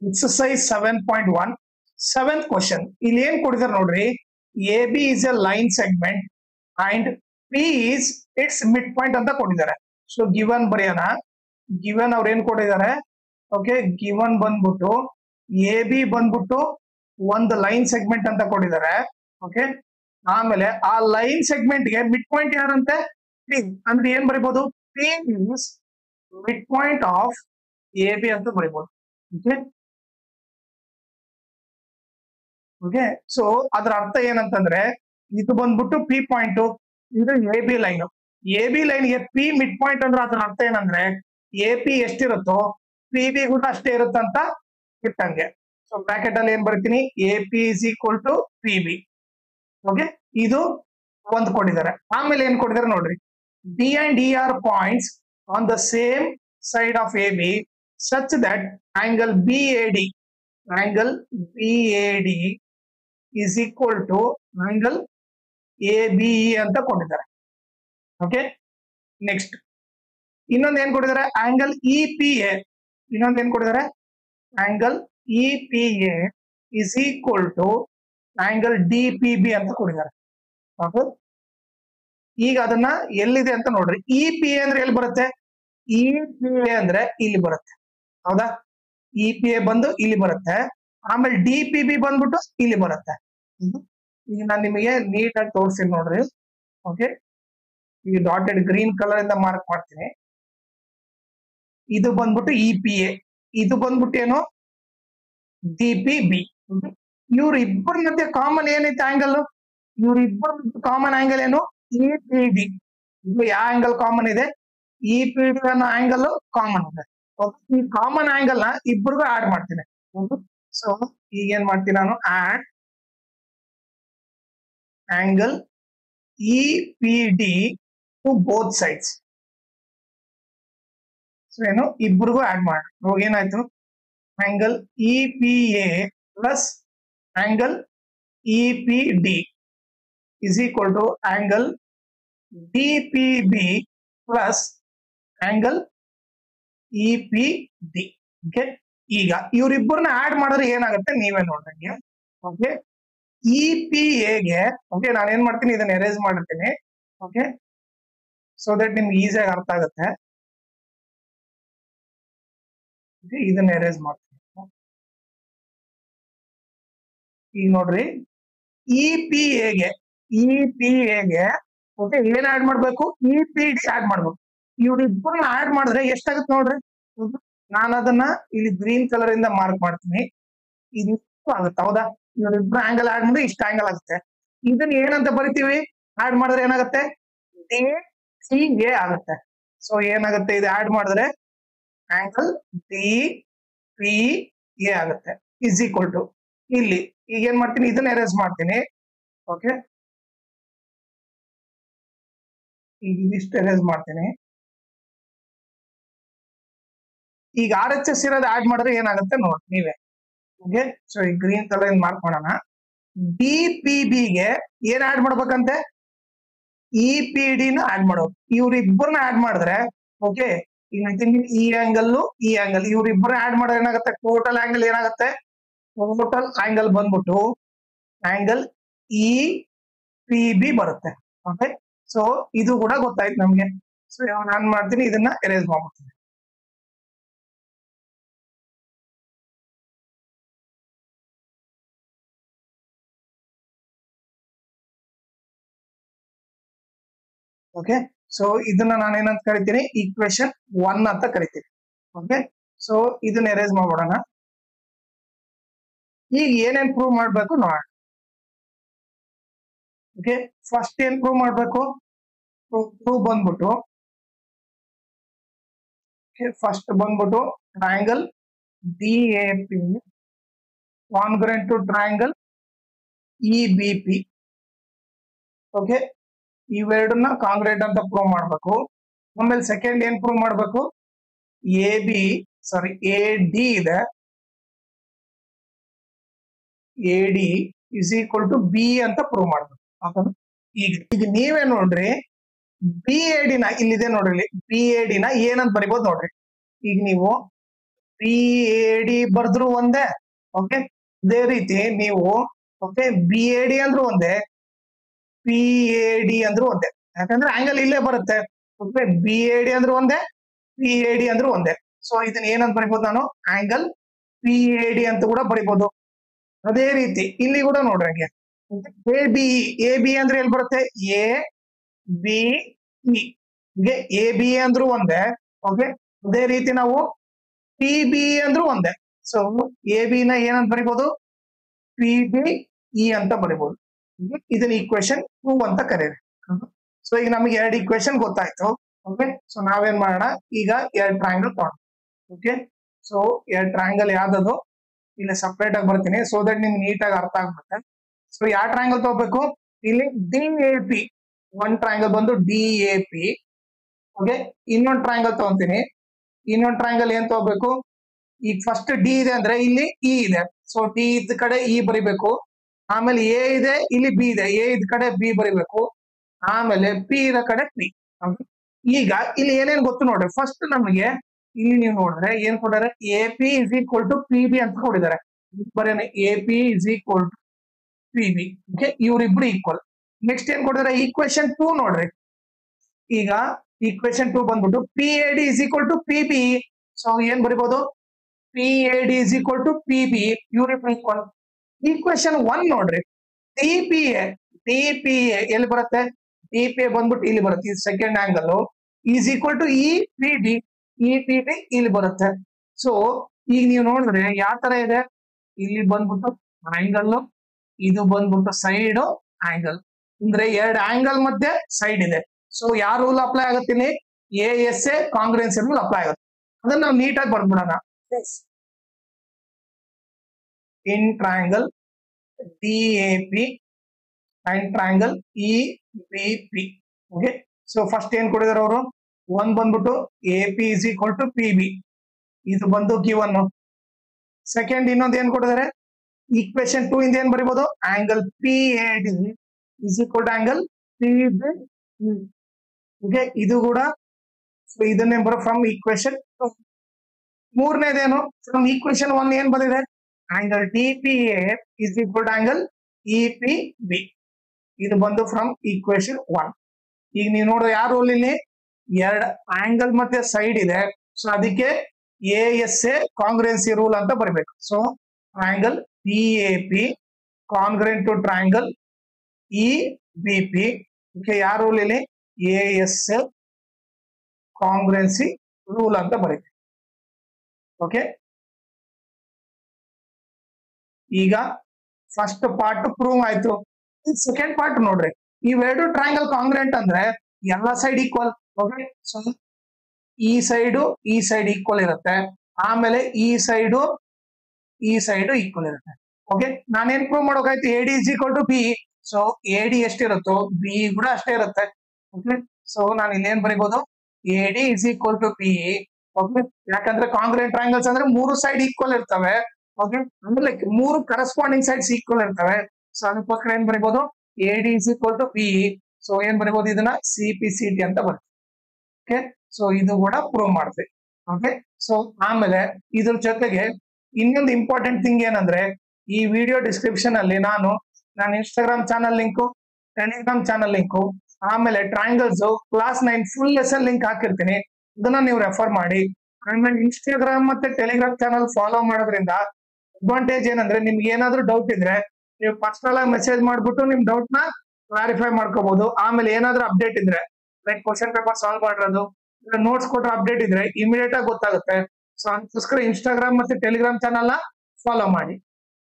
Exercise 7.1 7th question. ಇಲ್ಲಿ ಏನ್ ಕೊಡಿದಾರೆ ನೋಡ್ರಿ, AB is a line segment and P is its midpoint ಅಂತ ಕೊಟ್ಟಿದ್ದಾರೆ. ಸೊ ಗಿವನ್ ಬರೆಯೋಣ. ಗಿವನ್ ಅವ್ರು ಏನ್ ಕೊಟ್ಟಿದ್ದಾರೆ, ಓಕೆ, ಗಿವನ್ ಬಂದ್ಬಿಟ್ಟು AB ಬಂದ್ಬಿಟ್ಟು ಒಂದು ಲೈನ್ ಸೆಗ್ಮೆಂಟ್ ಅಂತ ಕೊಟ್ಟಿದ್ದಾರೆ. ಓಕೆ, ಆಮೇಲೆ ಆ ಲೈನ್ ಸೆಗ್ಮೆಂಟ್ ಗೆ ಮಿಡ್ ಪಾಯಿಂಟ್ ಯಾರಂತೆ, P. ಅಂದ್ರೆ ಏನ್ ಬರಿಬಹುದು, P is mid point of AB ಅಂತ ಬರಿಬಹುದು. ಓಕೆ ಓಕೆ, ಸೊ ಅದರ ಅರ್ಥ ಏನಂತಂದ್ರೆ ಇದು ಬಂದ್ಬಿಟ್ಟು ಪಿ ಪಾಯಿಂಟ್, ಇದು A B line. A B line ಗೆ ಪಿ ಮಿಡ್ ಪಾಯಿಂಟ್ ಅಂದ್ರೆ ಅದರ ಅರ್ಥ ಏನಂದ್ರೆ ಎ ಪಿ ಎಷ್ಟಿರುತ್ತೋ ಪಿ ಬಿ ಕೂಡ ಅಷ್ಟೇ ಇರುತ್ತಂತ ಇಟ್ಟಂಗೆ. ಸೊ ಬ್ರಾಕೆಟ್ ಅಲ್ಲಿ ಏನ್ ಬರ್ತೀನಿ, A P is equal to P B. Okay, ಇದು ಒಂದು ಕೊಟ್ಟಿದ್ದಾರೆ. ಆಮೇಲೆ ಏನ್ ಕೊಟ್ಟಿದ್ದಾರೆ ನೋಡ್ರಿ, D and E are points on the same side of A B such that angle B A D is equal to angle ABE ಅಂತ ಕೊಟ್ಟಿದ್ದಾರೆ. Okay, next ಇನ್ನೊಂದು ಏನ್ ಕೊಟ್ಟಿದ್ದಾರೆ, ಆಂಗಲ್ EPA. ಇನ್ನೊಂದು ಏನ್ ಕೊಟ್ಟಿದ್ದಾರೆ, angle EPA is equal to angle DPB ಅಂತ ಕೊಟ್ಟಿದ್ದಾರೆ. ಓಕೆ, ಈಗ ಅದನ್ನ ಎಲ್ಲಿದೆ ಅಂತ ನೋಡ್ರಿ. EPA ಅಂದ್ರೆ ಎಲ್ಲಿ ಬರುತ್ತೆ, EPA ಅಂದ್ರೆ ಇಲ್ಲಿ ಬರುತ್ತೆ. ಹೌದಾ, EPA ಬಂದು ಇಲ್ಲಿ ಬರುತ್ತೆ. ಆಮೇಲೆ DPB ಬಂದ್ಬಿಟ್ಟು ಇಲ್ಲಿ ಬರುತ್ತೆ. ಈಗ ನಾನು ನಿಮಗೆ ನೀಟಾಗಿ ತೋರಿಸ್ತೀನಿ ನೋಡ್ರಿ. ಓಕೆ, ಈ ಡಾಟೆಡ್ ಗ್ರೀನ್ ಕಲರ್ ಇಂದ ಮಾರ್ಕ್ ಮಾಡ್ತೀನಿ. ಇದು ಬಂದ್ಬಿಟ್ಟು EPA, ಇದು ಬಂದ್ಬಿಟ್ಟು ಏನು DPB. ಇವ್ರ ಇಬ್ಬರ ಮಧ್ಯೆ ಕಾಮನ್ ಏನೈತೆ ಆಂಗಲ್, ಇವ್ರ ಇಬ್ಬರ ಕಾಮನ್ ಆಂಗಲ್ ಏನು, EPD. ಇದು ಯಾವ ಆಂಗಲ್ ಕಾಮನ್ ಇದೆ, EPD ಅನ್ನೋ ಆಂಗಲ್ ಕಾಮನ್ ಇದೆ. ಈ ಕಾಮನ್ ಆಂಗಲ್ ನ ಇಬ್ಬರಿಗೂ ಆಡ್ ಮಾಡ್ತೀನಿ. ಸೊ ಈಗ ಏನ್ ಮಾಡ್ತೀನಿ ನಾನು, add angle EPD to both sides. So ಏನು, ಇಬ್ಬರಿಗೂ ಆಡ್ ಮಾಡಿ. ಏನಾಯ್ತು, angle EPA plus angle EPD is equal to angle DPB plus angle EPD. Okay, ಈಗ ಇವ್ರಿಬ್ಬರನ್ನ ಆಡ್ ಮಾಡಿದ್ರೆ ಏನಾಗುತ್ತೆ ನೀವೇ ನೋಡ್ದಂಗೆ. ಓಕೆ, EPA ಗೆ, ಓಕೆ, ನಾನು ಏನ್ ಮಾಡ್ತೀನಿ, ಇದನ್ನ ಎರೇಸ್ ಮಾಡಿರ್ತೀನಿ. ಓಕೆ, ಸೊ ದಟ್ ನಿಮ್ಗೆ ಈಸಿಯಾಗಿ ಅರ್ಥ ಆಗುತ್ತೆ. ಇದನ್ನ ಎರೇಸ್ ಮಾಡ್ತೀನಿ. ಈಗ ನೋಡ್ರಿ, EPA ಗೆ ಓಕೆ ಏನ್ ಆಡ್ ಮಾಡ್ಬೇಕು, EPD ಆಡ್ ಮಾಡ್ಬೇಕು. ಇವ್ರಿಬ್ಬರನ್ನ ಆಡ್ ಮಾಡಿದ್ರೆ ಎಷ್ಟಾಗುತ್ತೆ ನೋಡ್ರಿ. ನಾನು ಅದನ್ನ ಇಲ್ಲಿ ಗ್ರೀನ್ ಕಲರ್ ಇಂದ ಮಾರ್ಕ್ ಮಾಡ್ತೀನಿ. ಇದು ಆಗುತ್ತೆ. ಹೌದಾ, ಇವ್ರಿಬ್ರು ಆಂಗಲ್ ಆಡ್ ಮಾಡಿದ್ರೆ ಇಷ್ಟ ಆಂಗಲ್ ಆಗುತ್ತೆ. ಇದನ್ನ ಏನಂತ ಬರಿತೀವಿ, ಆಡ್ ಮಾಡಿದ್ರೆ ಏನಾಗುತ್ತೆ, DCA ಆಗುತ್ತೆ. ಸೊ ಏನಾಗುತ್ತೆ, ಇದು ಆಡ್ ಮಾಡಿದ್ರೆ ಆಂಗಲ್ DPA ಆಗುತ್ತೆ. ಇಸ್ ಈಕ್ವಲ್ ಟು ಇಲ್ಲಿ ಈಗ ಏನ್ ಮಾಡ್ತೀನಿ, ಇದನ್ನ ಎರೇಸ್ ಮಾಡ್ತೀನಿ. ಓಕೆ, ಈಗ ಇದಿಷ್ಟು ಎರೇಸ್ ಮಾಡ್ತೀನಿ. ಈಗ RHS ಇರೋದು ಆಡ್ ಮಾಡಿದ್ರೆ ಏನಾಗುತ್ತೆ ನೋಡಿ ನೀವೇ. ಓಕೆ, ಸೊ ಈ ಗ್ರೀನ್ ಕಲರ್ ಮಾರ್ಕ್ ಮಾಡೋಣ. DPB ಗೆ ಏನ್ ಆಡ್ ಮಾಡ್ಬೇಕಂತೆ, EPD ನ ಆಡ್ ಮಾಡೋದು. ಇವ್ರಿಬ್ಬರನ್ನ ಆಡ್ ಮಾಡಿದ್ರೆ, ಓಕೆ, ಈ ಆಂಗಲ್ ಇವ್ರಿಬ್ಬರನ್ನ ಆಡ್ ಮಾಡಿದ್ರೆ ಏನಾಗುತ್ತೆ, ಟೋಟಲ್ ಆಂಗಲ್ ಏನಾಗುತ್ತೆ, ಟೋಟಲ್ ಆಂಗಲ್ ಬಂದ್ಬಿಟ್ಟು ಆಂಗಲ್ EPB ಬರುತ್ತೆ. ಓಕೆ, ಸೊ ಇದು ಕೂಡ ಗೊತ್ತಾಯ್ತು ನಮ್ಗೆ. ಸೊ ನಾನು ಮಾಡ್ತೀನಿ, ಇದನ್ನ ಎರೇಸ್ ಮಾಡ್ಬಿಡ್ತೀನಿ. ಓಕೆ, ಸೊ ಇದನ್ನ ನಾನು ಏನಂತ ಕರಿತೀನಿ, ಈಕ್ವೇಶನ್ 1 ಅಂತ ಕರಿತೀನಿ. ಓಕೆ, ಸೊ ಇದನ್ನ ಎರೇಸ್ ಮಾಡ್ಬಿಡೋಣ. ಈಗ ಏನೇನ್ ಪ್ರೂವ್ ಮಾಡ್ಬೇಕು ನೋಡೋಣ. ಓಕೆ, ಫಸ್ಟ್ ಏನ್ ಪ್ರೂವ್ ಮಾಡ್ಬೇಕು, ಪ್ರೂವ್ ಬಂದ್ಬಿಟ್ಟು ಫಸ್ಟ್ ಬಂದ್ಬಿಟ್ಟು triangle DAP congruent to triangle EBP. Okay, ಇವೆರಡನ್ನ ಕಾಂಗ್ರೆಂಟ್ ಅಂತ ಪ್ರೂವ್ ಮಾಡ್ಬೇಕು. ಆಮೇಲೆ ಸೆಕೆಂಡ್ ಏನ್ ಪ್ರೂವ್ ಮಾಡ್ಬೇಕು, AD ಇದೆ, AD is equal to B ಅಂತ ಪ್ರೂವ್ ಮಾಡ್ಬೇಕು. ಈಗ ನೀವೇ ನೋಡ್ರಿ, BAD ನ ಇಲ್ಲಿದೆ ನೋಡ್ರಿ, BAD ನ ಏನಂತ ಬರಿಬೋದು ನೋಡ್ರಿ. ಈಗ ನೀವು ಪಿ ಎ ಡಿ ಬರ್ದ್ರು ಒಂದೇ. ಓಕೆ, ಅದೇ ರೀತಿ ನೀವು ಓಕೆ ಬಿ ಎ ಡಿ ಅಂದ್ರೂ ಒಂದೇ, ಪಿ ಎ ಡಿ ಅಂದ್ರೂ ಒಂದೇ, ಯಾಕಂದ್ರೆ ಆಂಗಲ್ ಇಲ್ಲೇ ಬರುತ್ತೆ. ಓಕೆ, ಬಿ ಎ ಡಿ ಅಂದ್ರೂ ಒಂದೇ, ಪಿ ಎ ಡಿ ಅಂದ್ರೂ ಒಂದೇ. ಸೊ ಇದನ್ನ ಏನಂತ ಬರಿಬಹುದು ನಾನು, ಆಂಗಲ್ ಪಿ ಎ ಡಿ ಅಂತ ಕೂಡ ಬರಿಬಹುದು. ಅದೇ ರೀತಿ ಇಲ್ಲಿ ಕೂಡ ನೋಡ್ರಿ, ಎ ಬಿ ಅಂದ್ರೆ ಎಲ್ಲಿ ಬರುತ್ತೆ, ಎ ಬಿ ಎ ಬಿ ಅಂದ್ರೂ ಒಂದೇ. ಓಕೆ, ಅದೇ ರೀತಿ ನಾವು ಪಿ ಬಿ ಅಂದ್ರೂ ಒಂದೇ. ಸೊ ಎ ಬಿ ನ ಏನಂತ ಬರಿಬಹುದು, ಪಿ ಬಿ ಇ ಅಂತ ಬರಿಬಹುದು. ಇದನ್ನ ಈಕ್ವೇಶನ್ 2 ಅಂತ ಕರೀರಿ. ಸೊ ಈಗ ನಮಗೆ 2 ಈಕ್ವೇಶನ್ ಗೊತ್ತಾಯ್ತು. ಓಕೆ, ಸೊ ನಾವೇನ್ ಮಾಡೋಣ, ಈಗ 2 ಟ್ರಯಾಂಗಲ್ ತಗೊಂಡು. ಓಕೆ, ಸೊ 2 ಟ್ರಯಾಂಗಲ್ ಯಾವ್ದದು ಇಲ್ಲಿ ಸಪ್ರೇಟ್ ಆಗಿ ಬರ್ತೀನಿ, ಸೊ ದಟ್ ನಿಮ್ಗೆ ನೀಟಾಗಿ ಅರ್ಥ ಆಗ್ಬಿಡುತ್ತೆ. ಸೊ ಯಾವ ಟ್ರಯಾಂಗಲ್ ತಗೋಬೇಕು, ಇಲ್ಲಿ ಡಿ ಎ ಪಿ, ಒಂದ್ ಟ್ರಯಾಂಗಲ್ ಬಂದು ಡಿ ಎ ಪಿ. ಓಕೆ, ಇನ್ನೊಂದು ಟ್ರಯಾಂಗಲ್ ತಗೊಂತೀನಿ. ಇನ್ನೊಂದು ಟ್ರಯಾಂಗಲ್ ಏನ್ ತಗೋಬೇಕು, ಈಗ ಫಸ್ಟ್ ಡಿ ಇದೆ ಅಂದ್ರೆ ಇಲ್ಲಿ ಇ ಇದೆ, ಸೊ ಡಿ ಇದ್ ಕಡೆ ಇ ಬರಿಬೇಕು. ಆಮೇಲೆ ಎ ಇದೆ, ಇಲ್ಲಿ ಬಿ ಇದೆ, ಎ ಇದ್ ಕಡೆ ಬಿ ಬರಿಬೇಕು. ಆಮೇಲೆ ಪಿ ಇರೋ ಕಡೆ ಪಿ. ಈಗ ಇಲ್ಲಿ ಏನೇನ್ ಗೊತ್ತು ನೋಡ್ರಿ, ಫಸ್ಟ್ ನಮಗೆ ಇಲ್ಲಿ ನೀವು ನೋಡಿದ್ರೆ ಏನ್ ಕೊಟ್ಟಾರೆ, A P is equal to P B ಅಂತ ಕೊಟ್ಟಿದ್ದಾರೆ. ಬರೇನೆ A P is equal to P B. Okay, ಇವ್ರಿಬ್ರು ಈಕ್ವಲ್. ನೆಕ್ಸ್ಟ್ ಏನ್ ಕೊಟ್ಟಿದ್ದಾರೆ, ಈಕ್ವೇಶನ್ 2 ನೋಡ್ರಿ. ಈಗ ಈಕ್ವೇಶನ್ 2 ಬಂದ್ಬಿಟ್ಟು P A D is equal to P B. So ಏನ್ ಬರಿಬಹುದು, P A D is equal to P B, ಇವ್ರಿಬ್ರು ಈಕ್ವಲ್. ಈಕ್ವೇಶನ್ 1 ನೋಡ್ರಿ, ಡಿ ಪಿ ಎ ಎಲ್ಲಿ ಬರುತ್ತೆ, ಡಿ ಪಿ ಎ ಬಂದ್ಬಿಟ್ಟು ಇಲ್ಲಿ ಬರುತ್ತೆ, ಇದು second angle is equal to E P D, E P D ಇಲ್ಲಿ ಬರುತ್ತೆ. ಸೊ ಈಗ ನೀವು ನೋಡಿದ್ರೆ ಯಾವ ತರ ಇದೆ, ಇಲ್ಲಿ ಬಂದ್ಬಿಟ್ಟು ಆಂಗಲ್, ಇದು ಬಂದ್ಬಿಟ್ಟು ಸೈಡ್ ಆಂಗಲ್, ಅಂದ್ರೆ 2 ಆಂಗಲ್ ಮಧ್ಯೆ ಸೈಡ್ ಇದೆ. ಸೊ ಯಾವ ರೂಲ್ ಅಪ್ಲೈ ಆಗುತ್ತೆ ಇಲ್ಲಿ, A S A congruency rule apply ಆಗುತ್ತೆ. ಅದನ್ನ ನಾವು ನೀಟಾಗಿ ಬರ್ಬಿಡೋಣ. In triangle D A P and triangle E B P. Okay, so first ಏನ್ ಕೊಡಿದಾರೆ ಅವರು, ಒಂದ್ ಬಂದ್ಬಿಟ್ಟು A P is equal to P B, ಇದು ಬಂದು ಗಿವನ್. ಸೆಕೆಂಡ್ ಇನ್ನೊಂದು ಏನ್ ಕೊಟ್ಟಿದ್ದಾರೆ, ಈಕ್ವೇಶನ್ 2 ಇಂದ ಏನ್ ಬರಿಬಹುದು, angle P A D is equal to angle P B. Okay, ಇದು ಕೂಡ ಇದನ್ನೇ ಬರೋ ಫ್ರಮ್ ಈಕ್ವೇಶನ್. ಮೂರನೇದೇನು, ಫ್ರಮ್ ಈಕ್ವೇಶನ್ 1 ಏನ್ ಬಂದಿದೆ, angle D P A is equal to angle E P B, ಇದು ಬಂದು ಫ್ರಮ್ ಈಕ್ವೇಶನ್ 1. ಈಗ ನೀವು ನೋಡೋ ಯಾವ ರೂಲ್, ಇಲ್ಲಿ 2 ಆಂಗಲ್ ಮತ್ತೆ ಸೈಡ್ ಇದೆ, ಸೊ ಅದಕ್ಕೆ A S A congruency rule ಅಂತ ಬರಬೇಕು. So triangle D A P congruent to triangle E B P. Okay, ಯಾವ ರೂಲ್ ಇಲ್ಲಿ, A S A congruency rule ಅಂತ ಬರೀತೀವಿ. ಓಕೆ, ಈಗ ಫಸ್ಟ್ ಪಾರ್ಟ್ ಪ್ರೂವ್ ಆಯ್ತು. ಸೆಕೆಂಡ್ ಪಾರ್ಟ್ ನೋಡ್ರಿ, ಇವೆರಡು ಟ್ರಯಾಂಗಲ್ ಕಾಂಗ್ರೆಂಟ್ ಅಂದ್ರೆ ಎಲ್ಲ ಸೈಡ್ ಈಕ್ವಲ್. ಓಕೆ, ಸೊ ಈ ಸೈಡ್ ಈಕ್ವಲ್ ಇರುತ್ತೆ, ಆಮೇಲೆ ಈ ಸೈಡು ಈಕ್ವಲ್ ಇರುತ್ತೆ. ಓಕೆ, ನಾನೇನ್ ಪ್ರೂವ್ ಮಾಡೋಕಾಯ್ತು, A D is equal to B. So A D ಎಷ್ಟಿರುತ್ತೋ ಬಿ ಕೂಡ ಅಷ್ಟೇ ಇರುತ್ತೆ. ಓಕೆ, ಸೊ ನಾನು ಇಲ್ಲೇನ್ ಬರೀಬಹುದು, A D is equal to B. Okay, ಯಾಕಂದ್ರೆ ಕಾಂಗ್ರೆಂಟ್ ಟ್ರಯಾಂಗಲ್ಸ್ ಅಂದ್ರೆ 3 ಸೈಡ್ ಈಕ್ವಲ್ ಇರ್ತವೆ. ಓಕೆ, ಅಂದ್ರೆ 3 ಕರೆಸ್ಪಾಂಡಿಂಗ್ ಸೈಡ್ಸ್ ಈಕ್ವಲ್ ಇರ್ತವೆ. ಸೊ ಅದಕ್ಕೋಸ್ಕರ ಏನ್ ಬರೀಬಹುದು, A D is equal to B. So ಏನ್ ಬರೀಬಹುದು, ಇದನ್ನ ಸಿ ಪಿ ಸಿ ಟಿ ಅಂತ ಬರ್ತದೆ. ಓಕೆ, ಸೊ ಇದು ಕೂಡ ಪ್ರೂವ್ ಮಾಡ್ತೀವಿ. ಓಕೆ, ಸೊ ಆಮೇಲೆ ಇದ್ರ ಜೊತೆಗೆ ಇನ್ನೊಂದು ಇಂಪಾರ್ಟೆಂಟ್ ಥಿಂಗ್ ಏನಂದ್ರೆ, ಈ ವಿಡಿಯೋ ಡಿಸ್ಕ್ರಿಪ್ಷನ್ ಅಲ್ಲಿ ನಾನು ನನ್ನ Instagram channel link, Telegram channel link, ಆಮೇಲೆ triangles class 9 full lesson link ಹಾಕಿರ್ತೀನಿ. ಇದನ್ನ ನೀವು ರೆಫರ್ ಮಾಡಿ. ಆಮೇಲೆ ಇನ್ಸ್ಟಾಗ್ರಾಮ್ ಮತ್ತೆ ಟೆಲಿಗ್ರಾಮ್ ಚಾನಲ್ ಫಾಲೋ ಮಾಡೋದ್ರಿಂದ ಅಡ್ವಾಂಟೇಜ್ ಏನಂದ್ರೆ, ನಿಮ್ಗೆ ಏನಾದ್ರೂ ಡೌಟ್ ಇದ್ರೆ ನೀವು ಪರ್ಸನಲ್ ಆಗಿ ಮೆಸೇಜ್ ಮಾಡ್ಬಿಟ್ಟು ನಿಮ್ ಡೌಟ್ ನ ಕ್ಲಾರಿಫೈ ಮಾಡ್ಕೋಬಹುದು. ಆಮೇಲೆ ಏನಾದ್ರೂ ಅಪ್ಡೇಟ್ ಇದ್ರೆ, ಲೈಕ್ ಕ್ವಶನ್ ಪೇಪರ್ ಸಾಲ್ವ್ ಮಾಡಿರೋದು, ನೋಟ್ಸ್ ಕೊಟ್ಟರೆ ಅಪ್ಡೇಟ್ ಇದ್ರೆ ಇಮಿಡಿಯೇಟ್ ಆಗಿ ಗೊತ್ತಾಗುತ್ತೆ. ಸೊ ಅದಕ್ಕೋಸ್ಕರ ಇನ್ಸ್ಟಾಗ್ರಾಮ್ ಮತ್ತೆ ಟೆಲಿಗ್ರಾಮ್ ಚಾನಲ್ ನ ಫಾಲೋ ಮಾಡಿ.